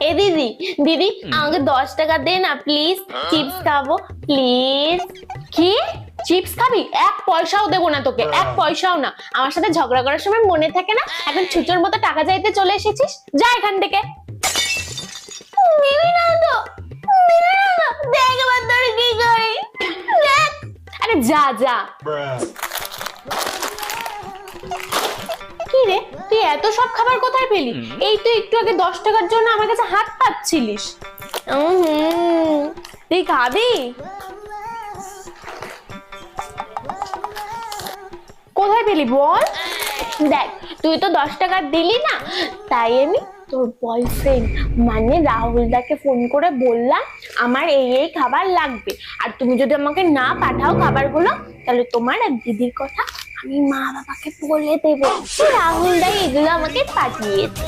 এ দিদি দিদি আমাকে 10 টাকা দে না প্লিজ, চিপস খাবো প্লিজ। কি চিপস খাবি? 1 পয়সাও দেবো না তোকে, 1 পয়সাও না। আমার সাথে ঝগড়া করার সময় মনে থাকে না, এখন ছুচোর মতো টাকা চাইতে চলে এসেছিস? যা এখান থেকে। দিবি না তো, দিবি না তো, দেখ এবার তোর কি করি, দেখ। আরে যা যা। কি রে, তুই এত সব খাবার কোথায় পেলি? এই তো একটু আগে 10 টাকার জন্য আমার কাছে হাত পাচ্ছিলিস। তুই খাবি? কোথায় পেলি বল? দেখ তুই তো 10 টাকা দিলি না, তাই আমি তোর বয়ফ্রেন্ড মানে রাহুল দাকে ফোন করে বললাম আমার এই খাবার লাগবে, আর তুমি যদি আমাকে না পাঠাও খাবারগুলো, তাহলে তোমার আর দিদির কথা আমি মা বাবাকে বলে দেবো রাহুল দা এগুলো আমাকে পাঠিয়েছে।